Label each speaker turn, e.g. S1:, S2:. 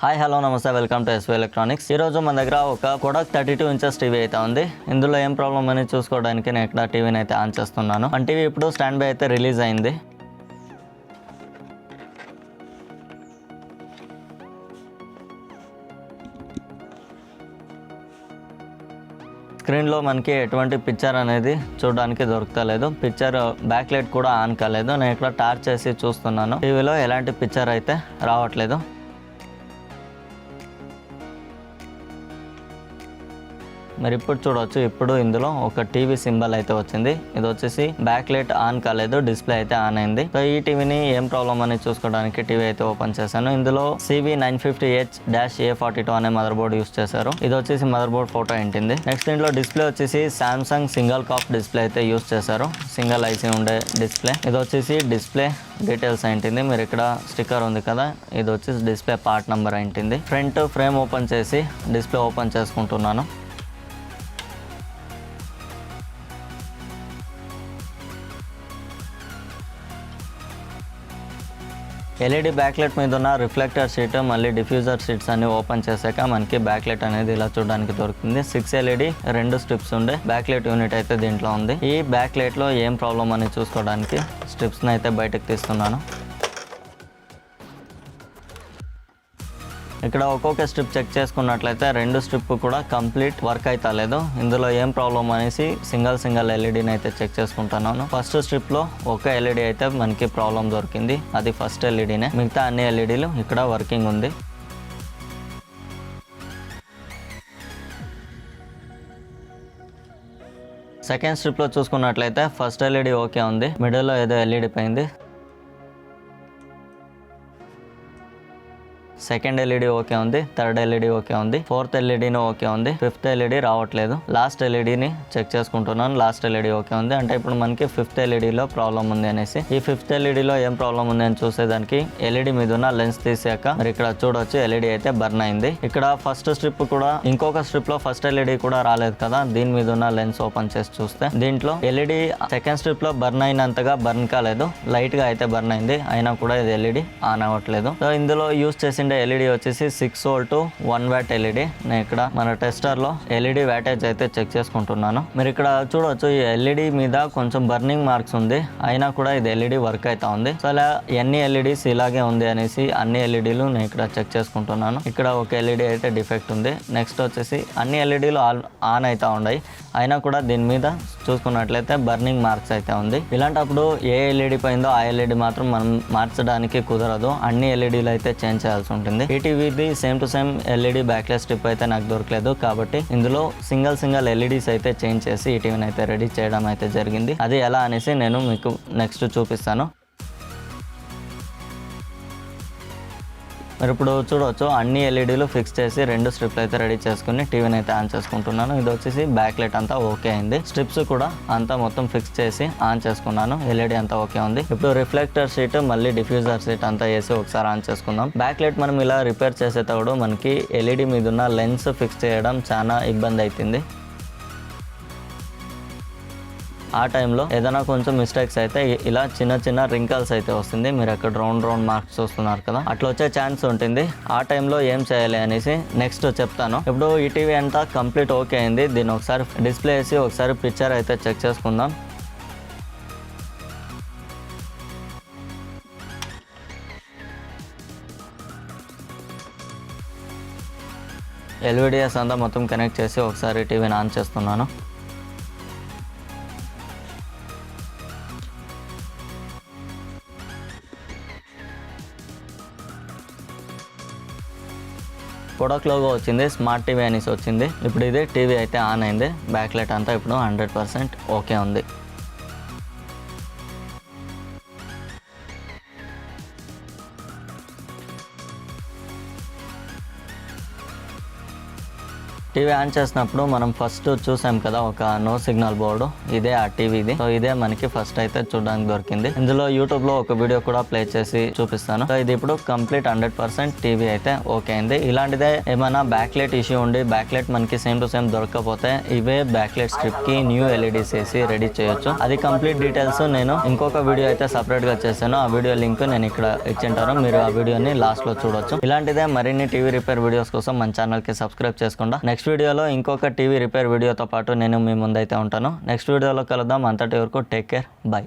S1: Hi hello నమస్తే welcome to SV electronics. ఈరోజు మన దగ్గర ఒక కొడక్ 32 ఇంచెస్ టీవీ అయితే ఉంది. ఇందులో ఏం ప్రాబ్లం అని చూసుకోవడానికి నేను ఇక్కడ టీవీని అయితే ఆన్ చేస్తున్నాను. మన టీవీ ఇప్పుడు స్టాండ్ బై అయితే రిలీజ్ అయింది. స్క్రీన్లో మనకి ఎటువంటి పిక్చర్ అనేది చూడడానికి దొరకలేదు. పిక్చర్ బ్యాక్ లైట్ కూడా ఆన్ కాలేదు. నేను ఇక్కడ టార్చ్ చేసి చూస్తున్నాను. టీవీలో ఎలాంటి పిక్చర్ అయితే రావట్లేదు. మరి ఇప్పుడు చూడవచ్చు, ఇప్పుడు ఇందులో ఒక టీవీ సింబల్ అయితే వచ్చింది. ఇది వచ్చేసి బ్యాక్ లైట్ ఆన్ కాలేదు, డిస్ప్లే అయితే ఆన్ అయింది. సో ఈ టీవీని ఏం ప్రాబ్లం అని చూసుకోవడానికి టీవీ అయితే ఓపెన్ చేశాను. ఇందులో CV950H-A42 అనే మదర్ బోర్డ్ యూస్ చేశారు. ఇది వచ్చేసి మదర్ బోర్డ్ ఫోటో ఏంటింది. నెక్స్ట్ దీంట్లో డిస్ప్లే వచ్చేసి సామ్సంగ్ సింగిల్ కాప్ డిస్ప్లే అయితే యూస్ చేశారు. సింగిల్ ఐసీ ఉండే డిస్ప్లే. ఇది వచ్చేసి డిస్ప్లే డీటెయిల్స్ ఏంటింది. మీరు ఇక్కడ స్టిక్కర్ ఉంది కదా, ఇది వచ్చేసి డిస్ప్లే పార్ట్ నెంబర్ ఏంటింది. ఫ్రంట్ ఫ్రేమ్ ఓపెన్ చేసి డిస్ప్లే ఓపెన్ చేసుకుంటున్నాను. ఎల్ఈడి బ్యాక్లైట్ మీద ఉన్న రిఫ్లెక్టర్ షీట్ మళ్ళీ డిఫ్యూజర్ షీట్స్ అన్ని ఓపెన్ చేశాక మనకి బ్యాక్లైట్ అనేది ఇలా చూడడానికి దొరుకుతుంది. 6 ఎల్ఈడి 2 స్ట్రిప్స్ ఉండే బ్యాక్లైట్ యూనిట్ అయితే దీంట్లో ఉంది. ఈ బ్యాక్లైట్ లో ఏం ప్రాబ్లం అని చూసుకోవడానికి స్ట్రిప్స్ ని అయితే బయటకు తీస్తున్నాను. ఇక్కడ ఒక్కొక్క స్ట్రిప్ చెక్ చేసుకున్నట్లయితే 2 స్ట్రిప్ కూడా కంప్లీట్ వర్క్ అయితే లేదు. ఇందులో ఏం ప్రాబ్లం అనేసి సింగిల్ ఎల్ఈడిని అయితే చెక్ చేసుకుంటున్నాను. ఫస్ట్ స్ట్రిప్ లో ఒక ఎల్ఈడి అయితే మనకి ప్రాబ్లం దొరికింది. అది ఫస్ట్ ఎల్ఈడినే. మిగతా అన్ని ఎల్ఈడీలు ఇక్కడ వర్కింగ్ ఉంది. సెకండ్ స్ట్రిప్ లో చూసుకున్నట్లయితే ఫస్ట్ ఎల్ఈడి ఓకే ఉంది. మిడిల్ లో ఏదో ఎల్ఈడి పోయింది. సెకండ్ ఎల్ఈడి ఓకే ఉంది. థర్డ్ ఎల్ఈడి ఓకే ఉంది. ఫోర్త్ ఎల్ఈడిని ఓకే ఉంది. ఫిఫ్త్ ఎల్ఈడి రావట్లేదు. లాస్ట్ ఎల్ఈడిని చెక్ చేసుకుంటున్నాను. లాస్ట్ ఎల్ఈడి ఓకే ఉంది. అంటే ఇప్పుడు మనకి ఫిఫ్త్ ఎల్ఈడిలో ప్రాబ్లం ఉంది అనేసి. ఈ ఫిఫ్త్ ఎల్ఈడిలో ఏం ప్రాబ్లం ఉంది అని చూసేదానికి ఎల్ఈడి మీద ఉన్న లెన్స్ తీసాక మరి ఇక్కడ చూడొచ్చు, ఎల్ఈడి అయితే బర్న్ అయింది. ఇక్కడ ఫస్ట్ స్ట్రిప్ కూడా ఇంకొక స్ట్రిప్ లో ఫస్ట్ ఎల్ఈడి కూడా రాలేదు కదా, దీని మీద ఉన్న లెన్స్ ఓపెన్ చేసి చూస్తే దీంట్లో ఎల్ఈడి సెకండ్ స్ట్రిప్ లో బర్న్ అయినంతగా బర్న్ కాలేదు, లైట్ గా అయితే బర్న్ అయింది. అయినా కూడా ఇది ఎల్ఈడి ఆన్ అవ్వట్లేదు. సో ఇందులో యూస్ చేసి ఎల్ఈడి వచ్చేసి 6 వోల్ట్ 1 వాట్ ఎల్ఈడి. నేను ఇక్కడ మన టెస్టర్ లో ఎల్ఈడి వ్యాటేజ్ అయితే చెక్ చేసుకుంటున్నాను. మీరు ఇక్కడ చూడవచ్చు, ఈ ఎల్ఈడి మీద కొంచెం బర్నింగ్ మార్క్స్ ఉంది. అయినా కూడా ఇది ఎల్ఈడి వర్క్ అయితే ఉంది. సో అలా ఎన్ని ఎల్ఈడీస్ ఇలాగే ఉంది అనేసి అన్ని ఎల్ఈడీలు నేను ఇక్కడ చెక్ చేసుకుంటున్నాను. ఇక్కడ ఒక ఎల్ఈడి అయితే డిఫెక్ట్ ఉంది. నెక్స్ట్ వచ్చేసి అన్ని ఎల్ఈడీలు ఆన్ అయితే ఉన్నాయి. అయినా కూడా దీని మీద చూసుకున్నట్లయితే బర్నింగ్ మార్క్స్ అయితే ఉంది. ఇలాంటప్పుడు ఏ ఎల్ఈడి పోయిందో ఆ ఎల్ఈడి మాత్రం మనం మార్చడానికి కుదరదు. అన్ని ఎల్ఈడీలు అయితే చేంజ్ చేయాల్సి ఉంటుంది. ఈ టీవీది same to same LED backlight strip అయితే నాకు దొరకలేదు. కాబట్టి ఇందులో సింగిల్ ఎల్ఈడీస్ అయితే చేంజ్ చేసి ఈ టీవీని అయితే రెడీ చేయడం అయితే జరిగింది. అది ఎలా అనేసి నేను మీకు నెక్స్ట్ చూపిస్తాను. మరి ఇప్పుడు చూడవచ్చు, అన్ని ఎల్ఈడీలు ఫిక్స్ చేసి 2 స్ట్రిప్లు అయితే రెడీ చేసుకుని టీవీని అయితే ఆన్ చేసుకుంటున్నాను. ఇది వచ్చేసి బ్యాక్ లైట్ అంతా ఓకే అయింది. స్ట్రిప్స్ కూడా అంతా మొత్తం ఫిక్స్ చేసి ఆన్ చేసుకున్నాను. ఎల్ఈడి అంతా ఓకే ఉంది. ఇప్పుడు రిఫ్లెక్టర్ షీట్ మళ్ళీ డిఫ్యూజర్ షీట్ అంతా వేసి ఒకసారి ఆన్ చేసుకుందాం. బ్యాక్ లైట్ మనం ఇలా రిపేర్ చేసేటప్పుడు మనకి ఎల్ఈడి మీద ఉన్న లెన్స్ ఫిక్స్ చేయడం చాలా ఇబ్బంది అవుతుంది. ఆ టైంలో ఏదైనా కొంచెం మిస్టేక్స్ అయితే ఇలా చిన్న రింకల్స్ అయితే వస్తుంది. మీరు అక్కడ రౌండ్ మార్క్స్ చూస్తున్నారు కదా, అట్లా వచ్చే ఛాన్స్ ఉంటుంది. ఆ టైంలో ఏం చేయాలి అనేసి నెక్స్ట్ చెప్తాను. ఇప్పుడు ఈ టీవీ అంతా కంప్లీట్ ఓకే అయింది. దీన్ని ఒకసారి డిస్ప్లే వేసి ఒకసారి పిక్చర్ అయితే చెక్ చేసుకుందాం. ఎల్ఈడీఎస్ అంతా మొత్తం కనెక్ట్ చేసి ఒకసారి టీవీని ఆన్ చేస్తున్నాను. కొడక్ లోగో వచ్చింది, స్మార్ట్ టీవీ అనేసి వచ్చింది. ఇప్పుడు ఇది టీవీ అయితే ఆన్ అయింది. బ్యాక్ లైట్ అంతా ఇప్పుడు 100% ఓకే ఉంది. టీవీ ఆన్ చేసినప్పుడు మనం ఫస్ట్ చూసాం కదా ఒక నో సిగ్నల్ బోర్డు, ఇదే ఆ టీవీది. సో ఇదే మనకి ఫస్ట్ అయితే చూడడానికి దొరికింది. ఇందులో యూట్యూబ్ లో ఒక వీడియో కూడా ప్లే చేసి చూపిస్తాను. సో ఇది ఇప్పుడు కంప్లీట్ 100% టీవీ అయితే ఓకే అయింది. ఇలాంటిదే ఏమైనా బ్యాక్ లైట్ ఇష్యూ ఉండి బ్యాక్ లైట్ మనకి సేమ్ టు సేమ్ దొరకకపోతే ఇవే బ్యాక్ లైట్ స్ట్రిప్ కి న్యూ ఎల్ఈడీస్ వేసి రెడీ చేయొచ్చు. అది కంప్లీట్ డీటెయిల్స్ నేను ఇంకొక వీడియో అయితే సపరేట్ గా చేశాను. ఆ వీడియో లింక్ నేను ఇక్కడ ఇచ్చింటాను, మీరు ఆ వీడియోని లాస్ట్ లో చూడొచ్చు. ఇలాంటిదే మరిన్ని టీవీ రిపేర్ వీడియోస్ కోసం మన ఛానల్ కి సబ్స్క్రైబ్ చేసుకోండి. నెక్స్ట్ వీడియోలో ఇంకొక టీవీ రిపేర్ వీడియోతో పాటు నేను మీ ముందైతే ఉంటాను. నెక్స్ట్ వీడియోలో కలుద్దాం. అంతటి వరకు టేక్ కేర్, బై.